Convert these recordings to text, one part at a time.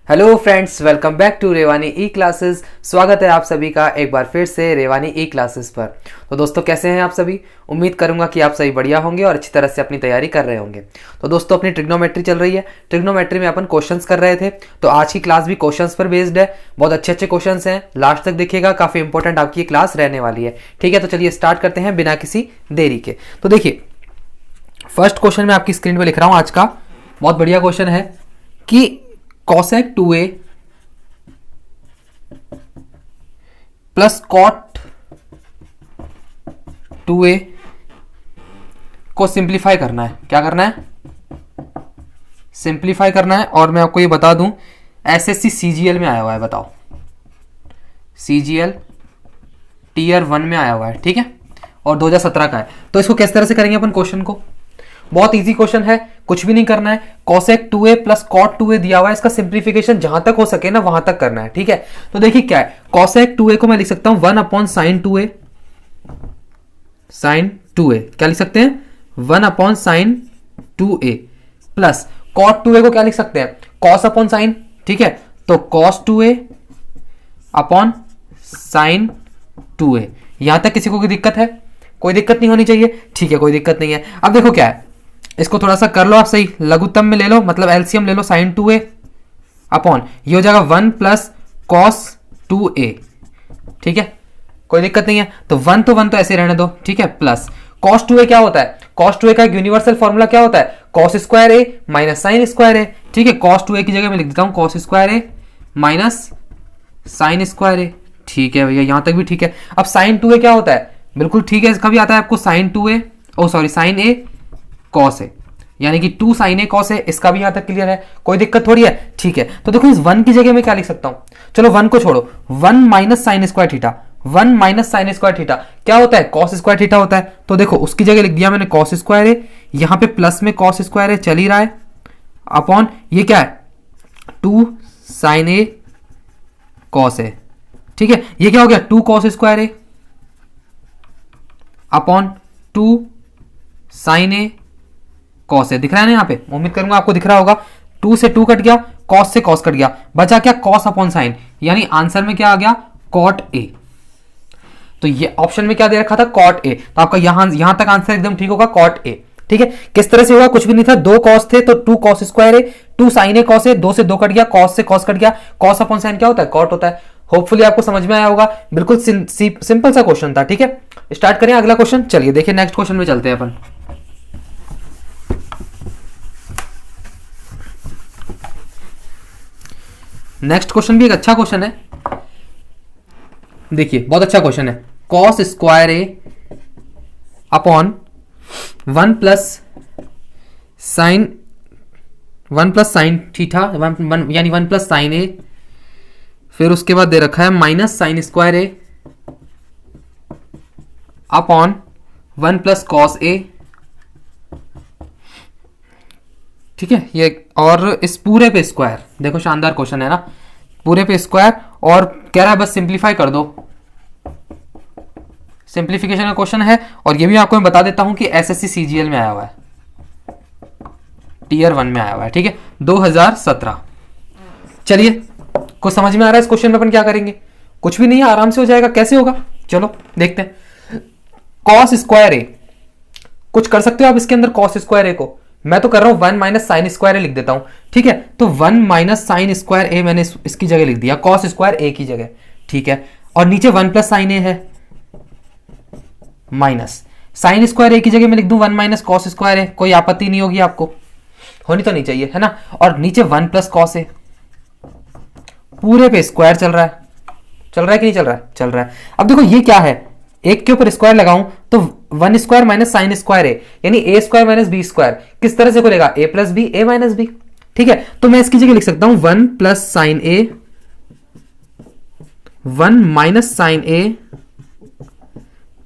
Hello friends, welcome back to Revani e classes. स्वागत है आप सभी का एक बार फिर से रेवानी ई क्लासेस पर। तो दोस्तों, कैसे हैं आप सभी? उम्मीद करूंगा कि आप सभी बढ़िया होंगे और अच्छी तरह से अपनी तैयारी कर रहे होंगे। तो दोस्तों, अपनी ट्रिग्नोमेट्री चल रही है। ट्रिग्नोमेट्री में अपन क्वेश्चंस कर रहे थे, तो आज की क्लास भी क्वेश्चंस पर बेस्ड है। बहुत अच्छे अच्छे क्वेश्चंस हैं, लास्ट तक देखिएगा, काफी इंपॉर्टेंट आपकी क्लास रहने वाली है। ठीक है, तो चलिए स्टार्ट करते हैं बिना किसी देरी के। तो देखिए, फर्स्ट क्वेश्चन मैं आपकी स्क्रीन पर लिख रहा हूं आज का। बहुत बढ़िया क्वेश्चन है कि cosec 2a plus cot 2a को सिंप्लीफाई करना है। क्या करना है? सिंप्लीफाई करना है। और मैं आपको ये बता दूं, एसएससी सीजीएल में आया हुआ है। बताओ, सीजीएल टीयर 1 में आया हुआ है। ठीक है, और 2017 का है। तो इसको किस तरह से करेंगे अपन क्वेश्चन को? बहुत इजी क्वेश्चन है, कुछ भी नहीं करना है। cosec 2a plus cot 2a दिया हुआ है, इसका सिंप्लीफिकेशन जहां तक हो सके ना वहां तक करना है। ठीक है, तो देखिए क्या है, cosec 2a को मैं लिख सकता हूं 1 upon sine 2a। Sign 2a क्या लिख सकते हैं? 1 upon sine 2a plus cot 2a को क्या लिख सकते हैं? cos upon sine. ठीक है, तो cos 2a upon sine 2a। यहां तक किसी को कोई दिक्कत है? कोई दिक्कत नहीं होनी चाहिए। ठीक है, कोई दिक्कत नहीं है। अब देखो क्या है, इसको थोड़ा सा कर लो आप सही, लघुत्तम में ले लो, मतलब एलसीएम ले लो। साइन 2a अपॉन ये हो जाएगा 1 प्लस कॉस 2a। ठीक है, कोई दिक्कत नहीं है। तो 1 तो ऐसे रहने दो। ठीक है, प्लस कॉस 2a क्या होता है? कॉस 2a का एक यूनिवर्सल फॉर्मूला क्या होता है? Cos square A minus sine square ए। ठीक है, कॉस 2a की जगह मैं लिख देता हूं cos square A minus sine square ए। ठीक है भैया, यहां तक भी ठीक है। अब साइन 2a क्या होता है? बिल्कुल ठीक है, इसका भी आता है आपको sign 2a, sign A cos A, यानी कि 2 साइन ए कॉस ए। इसका भी यहां तक क्लियर है, कोई दिक्कत थोड़ी है। ठीक है, तो देखो इस 1 की जगह मैं क्या लिख सकता हूं? चलो 1 को छोड़ो, 1 minus sine square theta. 1 minus sine square theta क्या होता है? कॉस स्क्वायर थीटा होता है। तो देखो उसकी जगह लिख दिया मैंने कॉस स्क्वायर ए, यहां पे प्लस में कॉस स्क्वायर ए चल ही रहा है, अपॉन ये क्या है? 2 साइन ए कॉस ए। ठीक है, ये क्या हो गया? 2 cos square A upon 2 sign A cos A. दिख रहा है ना यहाँ पे? उम्मीद करूंगा आपको दिख रहा होगा। 2 से 2 कट गया, कॉस से कॉस कट गया, बचा क्या? कॉस अपॉन साइन, यानी आंसर में क्या आ गया? Cot A. तो ये ऑप्शन में क्या दे रखा था? Cot A. तो आपका यहां तक आंसर एकदम ठीक होगा, कॉट ए। ठीक है, किस तरह से होगा? कुछ भी नहीं था, 2 कॉस थे तो 2 cos square A, 2 sign A cos A, 2 से 2 कट गया, कॉस से कॉस कट गया, कॉस अपॉन साइन क्या होता है? कॉट होता है। होपफुली आपको समझ में आया होगा। बिल्कुल सिंपल सा क्वेश्चन था। ठीक है, स्टार्ट करें अगला क्वेश्चन। चलिए देखिए, नेक्स्ट क्वेश्चन में चलते हैं अपन। नेक्स्ट क्वेश्चन भी एक अच्छा क्वेश्चन है। देखिए, बहुत अच्छा क्वेश्चन है। कॉस स्क्वायर ए अपॉन 1 प्लस साइन थीटा, यानी 1 प्लस साइन ए, फिर उसके बाद दे रखा है माइनस साइन स्क्वायर ए अपॉन 1 प्लस कॉस ए। ठीक है, ये और इस पूरे पे स्क्वायर। देखो शानदार क्वेश्चन है ना, पूरे पे स्क्वायर, और कह रहा है बस सिंप्लीफाई कर दो। सिंप्लीफिकेशन का क्वेश्चन है। और ये भी आपको मैं बता देता हूं कि एसएससी सीजीएल में आया हुआ है, टीयर 1 में आया हुआ है। ठीक है, 2017। चलिए, कुछ समझ में आ रहा है इस क्वेश्चन में अपन क्या करेंगे? कुछ भी नहीं है, आराम से हो जाएगा। कैसे होगा? चलो देखते हैं। कॉस स्क्वायर ए, कुछ कर सकते हो आप इसके अंदर? कॉस स्क्वायर ए को मैं तो कर रहा हूं 1 माइनस साइन स्क्वायर ए लिख देता हूं। ठीक है, तो 1 माइनस साइन स्क्वायर ए मैंने इसकी जगह लिख दिया, कॉस स्क्वायर ए की जगह। ठीक है, और नीचे 1 प्लस साइन ए है, माइनस साइन स्क्वायर ए की जगह मैं लिख दूं 1 माइनस कॉस स्क्वायर ए। कोई आपत्ति नहीं होगी आपको? होनी तो नहीं चाहिए, है ना? और नीचे 1 प्लस कॉस ए, पूरे पे स्क्वायर चल रहा है। चल रहा है कि नहीं चल रहा है? चल रहा है। अब देखो ये क्या है, एक के ऊपर स्क्वायर लगाऊं तो 1 स्क्वायर माइनस साइन स्क्वायर ए, यानी ए स्क्वायर माइनस बी स्क्वायर किस तरह से खुलेगा? ए प्लस बी, ए माइनस बी। ठीक है, तो मैं इसकी जगह लिख सकता हूं 1 प्लस साइन ए, 1 माइनस साइन ए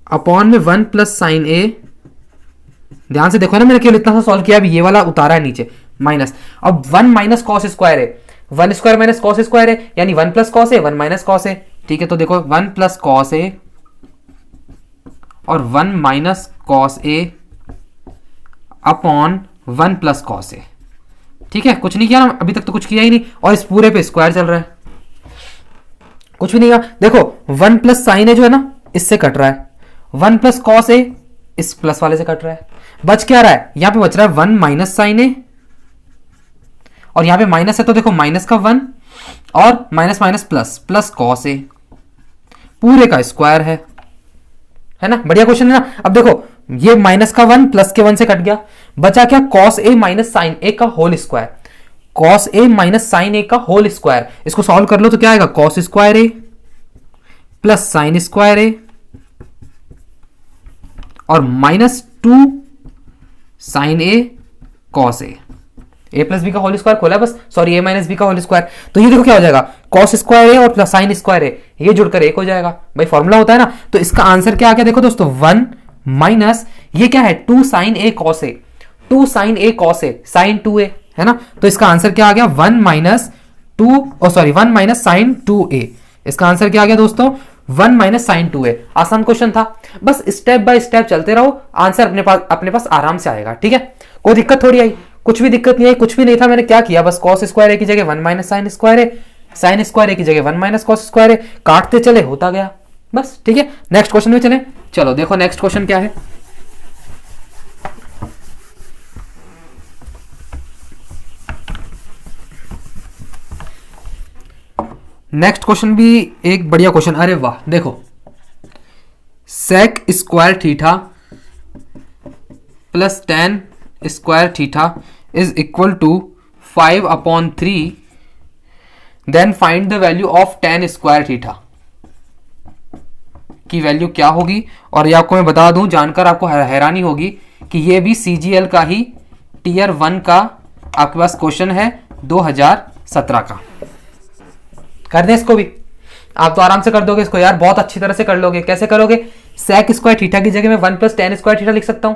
अपॉन में 1 प्लस साइन ए। ध्यान से देखो ना, मैंने केवल इतना सा सॉल्व किया, अभी ये वाला उतारा है नीचे, माइनस। अब 1 माइनस कॉस स्क्वायर ए, 1 स्क्वायर माइनस कॉस स्क्वायर ए, यानी 1 plus cos A, 1 minus cos A. ठीक है, तो देखो 1 प्लस कॉस ए और 1 minus cos A upon 1 plus cos ए। ठीक है, कुछ नहीं किया ना अभी तक, तो कुछ किया ही नहीं, और इस पूरे पे स्क्वायर चल रहा है, कुछ भी नहीं किया। देखो 1 प्लस साइन ए जो है ना इससे कट रहा है, 1 प्लस कॉस ए इस प्लस वाले से कट रहा है, बच क्या रहा है, यहां पे बच रहा है 1 माइनस साइन ए, और यहां पे माइनस है तो देखो माइनस का 1 और minus minus plus, plus cos A, पूरे का स्क्वायर है ना, बढ़िया क्वेश्चन है ना। अब देखो ये माइनस का 1 प्लस के 1 से कट गया, बचा क्या, कॉस ए माइनस साइन ए का whole square, cos A minus sign ए का होल स्क्वायर, इसको सॉल्व कर लो तो क्या आएगा, कॉस स्क्वायर ए प्लस साइन स्क्वायर ए और minus 2 sign A cos A plus B का होल स्क्वायर खोला बस, सॉरी ए माइनस बी का होल स्क्वायर, तो ये देखो क्या हो जाएगा, कॉस स्क्वायर ए और प्लस साइन स्क्वायर ए, ये जुड़कर एक हो जाएगा, भाई फॉर्मूला होता है ना। तो इसका आंसर क्या आ गया, देखो दोस्तों 1 माइनस ये क्या है 2 sign A cos A, 2 sign A cos A sign 2a है ना, तो इसका आंसर क्या आ गया 1 माइनस 1 माइनस साइन 2a, इसका आंसर क्या आ गया दोस्तों 1 माइनस साइन 2a। आसान क्वेश्चन था, बस स्टेप बाय स्टेप चलते रहो, आंसर अपने पास आराम से आएगा, ठीक है, कोई दिक्कत थोड़ी आई, कुछ भी दिक्कत नहीं आई, कुछ भी नहीं था, मैंने क्या किया बस कॉस स्क्वायर ए की जगह 1 माइनस साइन स्क्वायर ए, साइन स्क्वायर ए की जगह 1 माइनस कॉस स्क्वायर ए, काटते चले होता गया बस, ठीक है। नेक्स्ट क्वेश्चन में चले, चलो देखो नेक्स्ट क्वेश्चन क्या है। नेक्स्ट क्वेश्चन भी एक बढ़िया क्वेश्चन, अरे वाह, देखो sec square theta plus tan square theta is equal to 5/3, then find the value of tan square theta की वैल्यू क्या होगी। और ये आपको मैं बता दूं, जानकर आपको हैरानी होगी कि ये भी सीजीएल का ही टीयर 1 का आपके पास क्वेश्चन है 2017 का। कर दें इसको भी, आप तो आराम से कर दोगे इसको यार, बहुत अच्छी तरह से कर लोगे। कैसे करोगे, सेक स्क्वायर थीटा की जगह मैं 1 प्लस टेन स्क्वायर थीटा लिख सकता हूं,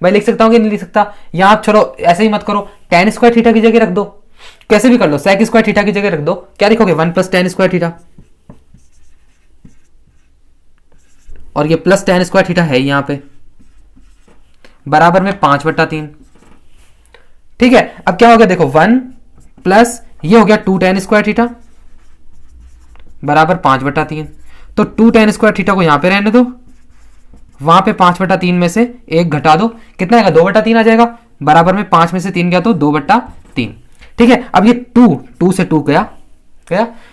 भाई लिख सकता हूं कि नहीं लिख सकता, यहां आप चलो ऐसे ही मत करो, टेन स्क्वायर थीटा की जगह रख दो, कैसे भी कर लो, सेक स्क्वायर थीटा की जगह रख दो, क्या लिखोगे 1 प्लस टेन स्क्वायर थीटा, और ये प्लस टेन स्क्वायर थीटा है यहां पे, बराबर में 5/3, ठीक है। अब क्या हो गया देखो 1 प्लस ये हो गया 2 टेन स्क्वायर थीटा बराबर 5/3, तो 2 टेन स्क्वायर थीटा को यहां पे रहने दो, वहां पे 5/3 में से 1 घटा दो, कितना आएगा 2/3 आ जाएगा, बराबर में 5 में से 3 गया तो 2/3, ठीक है। अब ये 2 से 2 गया,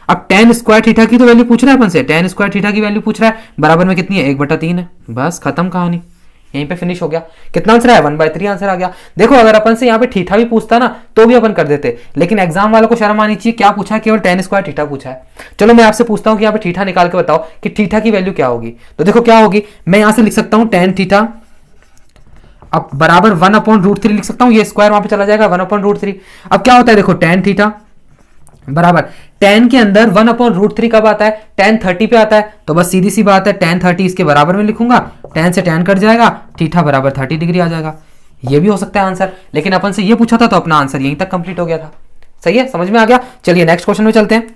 अब टेन स्क्वायर थीटा की तो वैल्यू पूछ रहा है अपन से, टेन स्क्वायर थीटा की वैल्यू पूछ रहा है, बराबर में कितनी है 1/3 है, बस खत्म कहानी, यहीं पे फिनिश हो गया। कितना आंसर है 1/3 आंसर आ गया। देखो अगर अपन से यहाँ पे थीटा भी पूछता ना तो भी अपन कर देते, लेकिन एग्जाम वालों को शर्म आनी चाहिए, क्या पूछा है, केवल टेन स्क्वायर थीटा पूछा है। चलो मैं आपसे पूछता हूँ कि यहाँ पे थीटा निकाल के बताओ कि थीटा की वैल्यू क्या होगी। तो देखो क्या होगी, मैं यहां से लिख सकता हूँ टेन थीटा, अब बराबर 1/√3 लिख सकता हूँ, ये स्क्वायर वहां पे चला जाएगा 1/√3। अब क्या होता है देखो टेन थीटा बराबर टेन के अंदर 1/√3 कब आता है, टेन 30 पे आता है, तो बस सीधी सी बात है टेन 30 इसके बराबर में लिखूंगा, टेन से टेन कट जाएगा, थीटा बराबर 30 डिग्री आ जाएगा। ये भी हो सकता है आंसर, लेकिन अपन से ये पूछा था तो अपना आंसर यहीं तक कंप्लीट हो गया था। सही है, समझ में आ गया। चलिए नेक्स्ट क्वेश्चन में चलते हैं।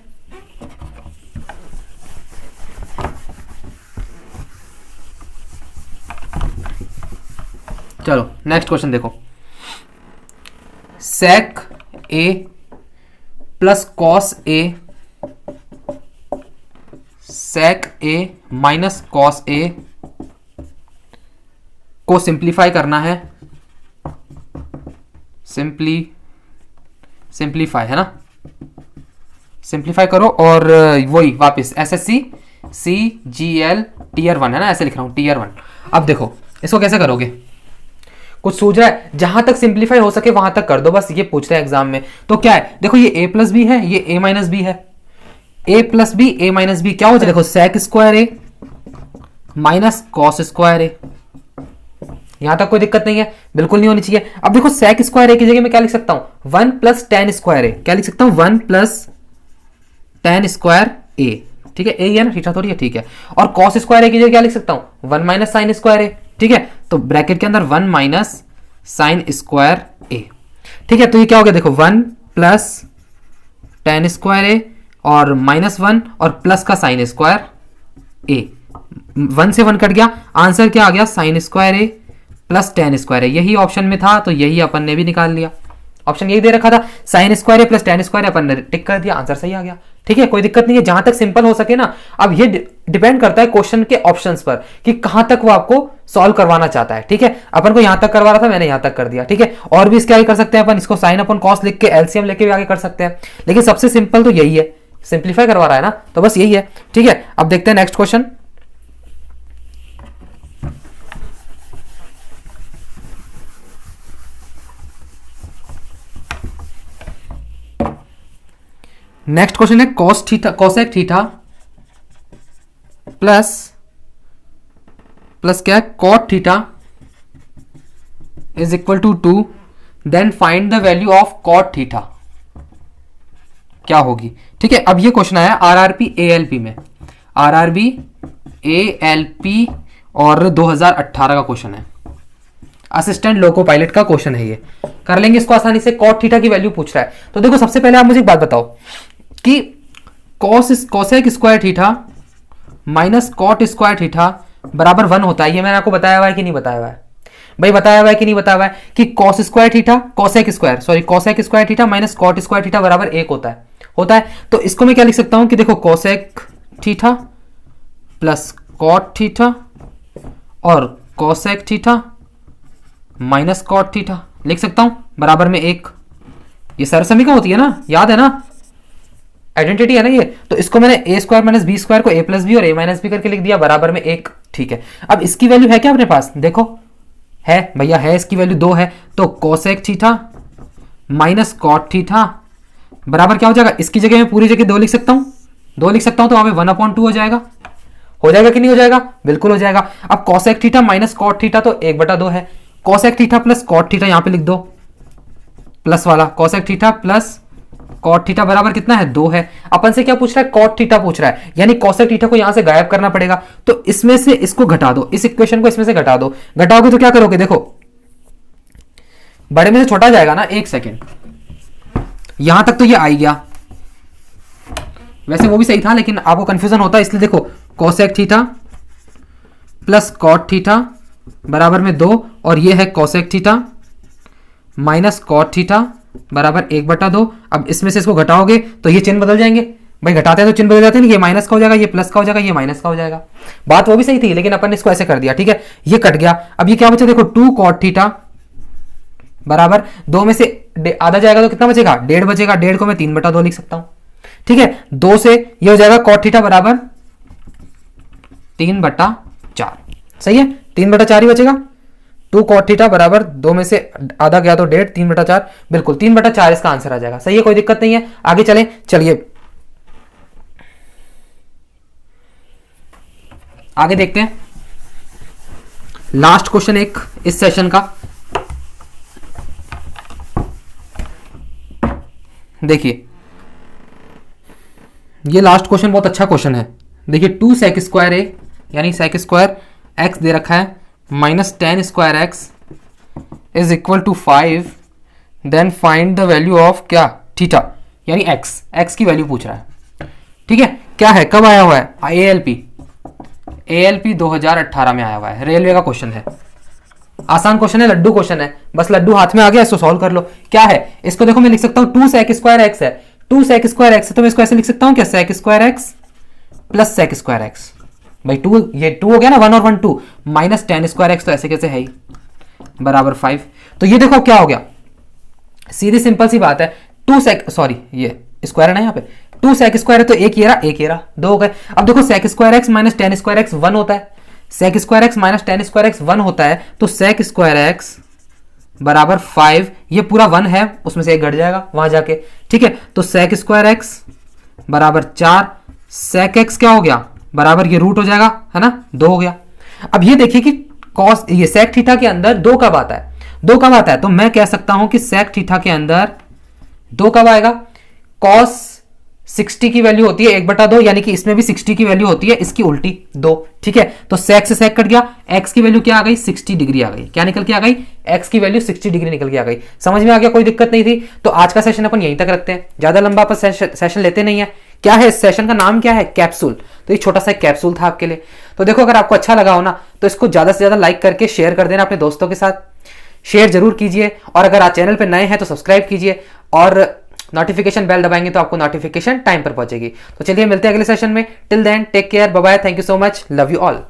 चलो नेक्स्ट क्वेश्चन देखो, सेक ए plus cos A, sec A minus cos A को सिंप्लीफाई करना है, सिंप्लीफाई है ना, सिंप्लीफाई करो और वही वापस एसएससी CGL टीयर 1 है ना, ऐसे लिख रहा हूं टीयर 1। अब देखो इसको कैसे करोगे, कुछ सूझ रहा है, जहां तक सिंप्लीफाई हो सके वहां तक कर दो, बस ये पूछ रहे हैं एग्जाम में। तो क्या है देखो, ये a प्लस बी है, ये a माइनस बी है, a plus B a minus B क्या हो जाए, देखो sec square A minus cos square A, यहां तक कोई दिक्कत नहीं है, बिल्कुल नहीं होनी चाहिए। अब देखो सेक स्क्वायर ए की जगह मैं क्या लिख सकता हूं 1 प्लस टेन स्क्वायर ए, क्या लिख सकता हूं 1 प्लस टेन स्क्वायर ए, ठीक है, ए है ना, थीटा थोड़ी है, ठीक है। और कॉस स्क्वायर ए की जगह क्या लिख सकता हूं 1 माइनस साइन स्क्वायर ए, ठीक है, तो ब्रैकेट के अंदर 1 माइनस साइन स्क्वायर ए, ठीक है। तो ये क्या हो गया देखो 1 प्लस टेन स्क्वायर ए और -1 और प्लस का साइन स्क्वायर ए, 1 से 1 कट गया, आंसर क्या आ गया साइन स्क्वायर ए प्लस टेन स्क्वायर ए, यही ऑप्शन में था तो यही अपन ने भी निकाल लिया। ऑप्शन यही दे रखा था, साइन स्क्वायर है प्लस टेन स्क्वायर है, अपन ने टिक कर दिया, आंसर सही आ गया। ठीक है, कोई दिक्कत नहीं है, जहां तक सिंपल हो सके ना। अब ये डिपेंड करता है क्वेश्चन के ऑप्शंस पर कि कहां तक वो आपको सॉल्व करवाना चाहता है। ठीक है, अपन को यहां तक करवा रहा था, मैंने यहां तक कर दिया। ठीक है, और भी इसके आगे कर सकते हैं अपन, इसको साइन अपन कॉस लिख के एलसीएम लेके भी आगे कर सकते हैं, लेकिन सबसे सिंपल तो यही है, सिंप्लीफाई करवा रहा है ना, तो बस यही है। ठीक है, अब देखते हैं नेक्स्ट क्वेश्चन। नेक्स्ट क्वेश्चन है cos theta, cosec theta plus क्या है, cot theta is equal to 2, then find the value of cot theta, क्या होगी। ठीक है, अब ये क्वेश्चन आया आरआरबी एएलपी में, आरआरबी एएलपी और 2018 का क्वेश्चन है, असिस्टेंट लोको पायलट का क्वेश्चन है, ये कर लेंगे इसको आसानी से। कॉट थीटा की वैल्यू पूछ रहा है, तो देखो सबसे पहले आप मुझे एक बात बताओ कि cosec square theta minus cot square theta बराबर 1 होता है। ये मैंने आपको बताया हुआ है कि नहीं बताया हुआ है भाई, बताया हुआ है कि नहीं बताया हुआ है कि cos square theta, cosec square theta minus cot square theta बराबर 1 होता है। तो इसको मैं क्या लिख सकता हूं कि देखो cosec theta plus cot theta और cosec theta minus cot theta लिख सकता हूं बराबर में 1। ये सरसमीका होती है ना, याद है ना, आइडेंटिटी है ना ये। तो इसको मैंने ए स्क्वायर माइनस बी स्क्वायर को ए प्लस बी और ए माइनस बी करके लिख दिया बराबर में 1। ठीक है, अब इसकी वैल्यू है क्या अपने पास, देखो है भैया, है, इसकी वैल्यू 2 है, तो cosec theta minus cot theta बराबर क्या हो जाएगा, इसकी जगह मैं पूरी जगह 2 लिख सकता हूं, 2 लिख सकता हूं, तो वहां पे 1/2 हो जाएगा कि नहीं हो जाएगा, बिल्कुल हो जाएगा। अब cosec theta minus cot theta तो 1/2 है, cosec theta plus cot theta यहां पे लिख दो, प्लस वाला cosec theta plus cot theta बराबर कितना है, 2 है। अपन से क्या पूछ रहा है, कॉट थीटा पूछ रहा है, यानी कोसेक थीटा को यहां से गायब करना पड़ेगा, तो इसमें से इसको घटा दो, इस इक्वेशन को इसमें से घटा दो। घटाओगे तो क्या करोगे, देखो बड़े में से छोटा जाएगा ना, 1 सेकेंड, यहां तक तो ये आ गया, वैसे वो भी सही था लेकिन आपको कंफ्यूजन होता है, इसलिए देखो cosec theta plus cot theta बराबर में 2 और ये है cosec theta minus cot theta बराबर 1/2। अब इसमें से इसको घटाओगे तो ये चिन्ह बदल जाएंगे भाई, घटाते हैं तो चिन्ह बदल जाते हैं ना, ये माइनस का हो जाएगा, ये प्लस का हो जाएगा, ये माइनस का हो जाएगा। बात वो भी सही थी लेकिन अपन ने इसको ऐसे कर दिया। ठीक है, ये कट गया, अब ये क्या बचा, देखो 2 कॉट थीटा बराबर 2 में से आधा जाएगा तो कितना बचेगा, 1.5 बचेगा, 1.5 को मैं 3/2 लिख सकता हूं। ठीक है, 2 से ये हो जाएगा कॉट थीटा बराबर 3/4, सही है, 3/4 ही बचेगा। 2 कॉट थीटा बराबर 2 में से आधा गया तो 1.5, 3/4, बिल्कुल 3/4 इसका आंसर आ जाएगा। सही है, कोई दिक्कत नहीं है, आगे चलें। चलिए आगे देखते हैं, लास्ट क्वेश्चन एक इस सेशन का। देखिए ये लास्ट क्वेश्चन बहुत अच्छा क्वेश्चन है। देखिए 2 सेक स्क्वायर ए यानी सेक स्क्वायर एक्स दे रखा है minus 10 square X is equal to 5, then find the value of क्या, थीटा यानी एक्स की वैल्यू पूछ रहा है। ठीक है, क्या है, कब आया हुआ है, एएलपी 2018 में आया हुआ है, रेलवे का क्वेश्चन है, आसान क्वेश्चन है, लड्डू क्वेश्चन है, बस लड्डू हाथ में आ गया, इसको सॉल्व कर लो। क्या है, इसको देखो मैं लिख सकता हूं 2 सेक स्क्वायर एक्स है, 2 सेक स्क्वायर एक्स है, तो मैं इसको ऐसे लिख सकता हूं क्या, sec square X plus sec square X, भाई 2 ये 2 हो गया ना, 1 और 1 2 माइनस 10 स्क्वायर एक्स, तो ऐसे कैसे है ही बराबर 5। तो ये देखो क्या हो गया, सीधी सिंपल सी बात है, 2 सेक, सॉरी ये स्क्वायर है ना यहाँ पे, 2 सेक स्क्वायर है तो एक ये रहा 2 हो गए। अब देखो sec square X minus 10 square X 1 होता है, sec square X minus 10 square X 1 होता है, तो सेक स्क्वायर एक्स बराबर 5, ये पूरा 1 है, उसमें से एक घट जाएगा वहां जाके। ठीक है, तो सेक स्क्वायर एक्स बराबर 4, सेक एक्स क्या हो गया बराबर ये रूट हो जाएगा, है ना, 2 हो गया। अब ये देखिए कि कॉस, ये सेक थीटा के अंदर 2 कब आता है, 2 कब आता है, तो मैं कह सकता हूं कि सेक थीटा के अंदर 2 कब आएगा, कॉस 60 की वैल्यू होती है 1/2, यानी कि इसमें भी 60 की वैल्यू होती है, इसकी उल्टी 2। ठीक है, तो सेक से सेक कट गया, एक्स की वैल्यू क्या आ गई, 60 डिग्री आ गई, क्या निकल के आ गई, एक्स की वैल्यू 60 डिग्री निकल के आ गई। समझ में आ गया, कोई दिक्कत नहीं थी। तो आज का सेशन अपन यहीं तक रखते हैं, ज्यादा लंबा अपन सेशन लेते नहीं है। क्या है इस सेशन का नाम, क्या है, कैप्सूल। तो ये छोटा सा कैप्सूल था आपके लिए। तो देखो अगर आपको अच्छा लगा हो ना, तो इसको ज्यादा से ज्यादा लाइक करके शेयर कर देना अपने दोस्तों के साथ। शेयर जरूर कीजिए, और अगर आप चैनल पर नए हैं तो सब्सक्राइब कीजिए, और नोटिफिकेशन बेल दबाएंगे तो आपको नोटिफिकेशन टाइम पर पहुंचेगी। तो चलिए मिलते हैं अगले सेशन में। Till then take care, bye bye, thank you so much, love you all.